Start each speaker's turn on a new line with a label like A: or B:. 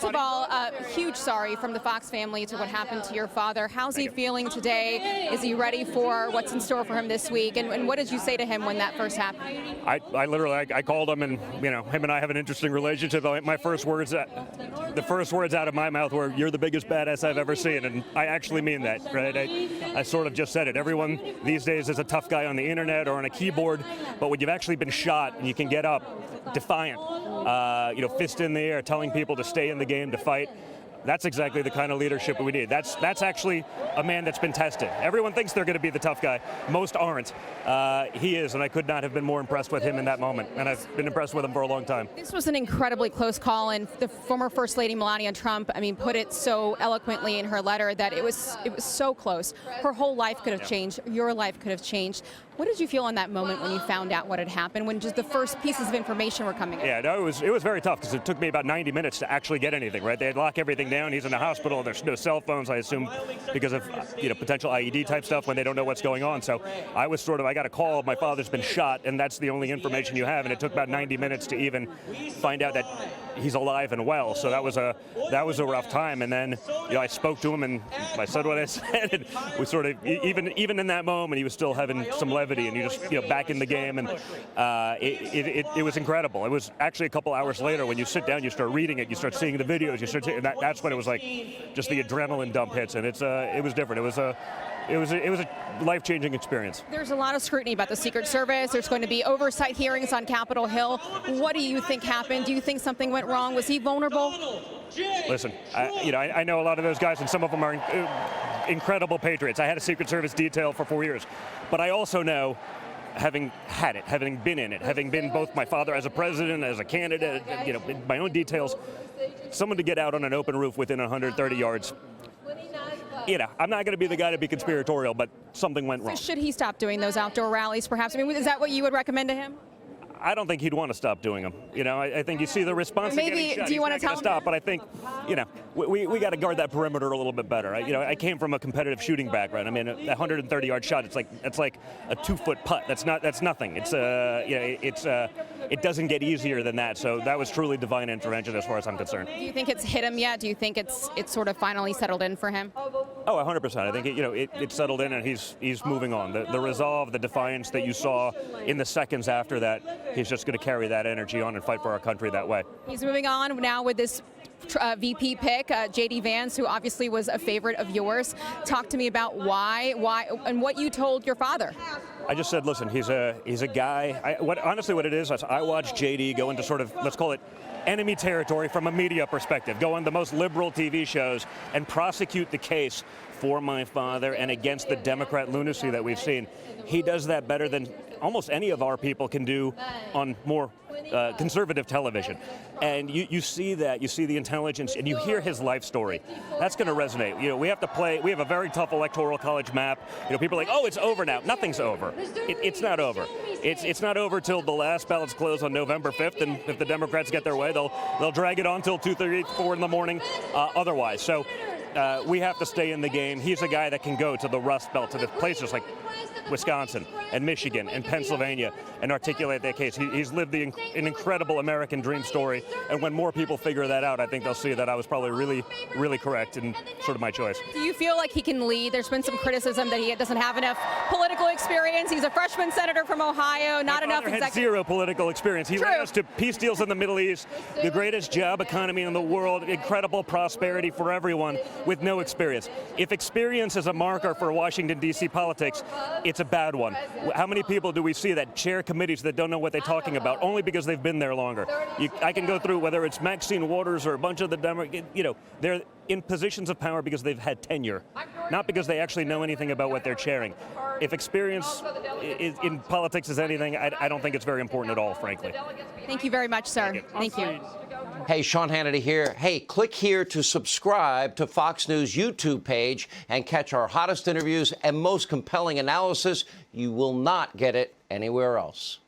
A: of all, huge sorry from the Fox family to what happened to your father. How's he feeling today? Is he ready for what's in store for him this week? And what did you say to him when that first happened?
B: I literally called him, and him and I have an interesting relationship. The first words out of my mouth were, "You're the biggest badass I've ever seen," and I actually mean that, right? I sort of just said it. Everyone these days is a tough guy on the internet or on a keyboard, but when you've actually been shot and you can get up, defiant, fist in the air, telling people to stay in the game, to fight. That's exactly the kind of leadership we need. That's actually a man that's been tested. Everyone thinks they're going to be the tough guy. Most aren't. He is, and I could not have been more impressed with him in that moment. And I've been impressed with him for a long time.
A: This was an incredibly close call, and the former First Lady Melania Trump, put it so eloquently in her letter that it was so close. Her whole life could have changed. Your life could have changed. What did you feel in that moment when you found out what had happened, when just the first pieces of information were coming out?
B: Yeah, no, it was very tough because it took me about 90 minutes to actually get anything, right? They'd lock everything down. He's in the hospital. There's no cell phones, I assume, because of potential IED type stuff when they don't know what's going on. So I was I got a call, my father's been shot, and that's the only information you have. And it took about 90 minutes to even find out that he's alive and well. So that was a rough time. And then I spoke to him and I said what I said. And we sort of even in that moment he was still having some levity, and you just back in the game, and it was incredible. It was actually a couple hours later when you sit down, you start reading it, you start seeing the videos, and that's when it was like just the adrenaline dump hits, and it was different. It was a life-changing experience.
A: There's a lot of scrutiny about the Secret Service. There's going to be oversight hearings on Capitol Hill. What do you think happened? Do you think something went wrong? Was he vulnerable?
B: Listen, I know a lot of those guys, and some of them are incredible patriots. I had a Secret Service detail for 4 years, but I also know, having had it, having been in it, having been both my father as a president, as a candidate, my own details, someone to get out on an open roof within 130 yards. I'm not going to be the guy to be conspiratorial, but something went wrong.
A: So should he stop doing those outdoor rallies, perhaps? Is that what you would recommend to him?
B: I don't think he'd want to stop doing them. I think you see the response.
A: Maybe. Do you want to tell him?
B: Stop, but I think, we got to guard that perimeter a little bit better. I came from a competitive shooting background. A 130-yard shot. It's like a 2-foot putt. That's nothing. It doesn't get easier than that. So that was truly divine intervention, as far as I'm concerned.
A: Do you think it's hit him yet? Do you think it's sort of finally settled in for him?
B: Oh, 100%. I think it settled in, and he's moving on. The resolve, the defiance that you saw in the seconds after that, he's just going to carry that energy on and fight for our country that way.
A: He's moving on now with this VP pick, J.D. Vance, who obviously was a favorite of yours. Talk to me about why, and what you told your father.
B: I just said, listen, he's a guy. Honestly, what it is, I watched J.D. go into sort of, let's call it, enemy territory from a media perspective, go on the most liberal TV shows and prosecute the case for my father and against the Democrat lunacy that we've seen. He does that better than almost any of our people can do on more conservative television. And you see that, you see the intelligence, and you hear his life story. That's going to resonate. We have a very tough electoral college map. People are like, oh, it's over now. Nothing's over. It's not over. It's not over till the last ballots close on November 5th, and if the Democrats get their way, they'll drag it on till 2:30, 4 in the morning otherwise. So we have to stay in the game. He's a guy that can go to the Rust Belt, to the places like Wisconsin and Michigan and Pennsylvania and articulate that case. He's lived an incredible American dream story, and when more people figure that out, I think they'll see that I was probably really, really correct in sort of my choice.
A: Do you feel like he can lead? There's been some criticism that he doesn't have enough political experience. He's a freshman senator from Ohio, not enough executive.
B: Had zero political experience. He led us to peace deals in the Middle East, the greatest job economy in the world, incredible prosperity for everyone with no experience. If experience is a marker for Washington, D.C. politics, it's a bad one. How many people do we see that chair committees that don't know what they're talking about only because they've been there longer? I can go through whether it's Maxine Waters or a bunch of the Democrats, they're in positions of power because they've had tenure, not because they actually know anything about what they're chairing. If experience in politics is anything, I don't think it's very important at all, frankly.
A: Thank you very much, sir. Thank you.
C: Hey, Sean Hannity here. Hey, click here to subscribe to Fox News YouTube page and catch our hottest interviews and most compelling analysis. You will not get it anywhere else.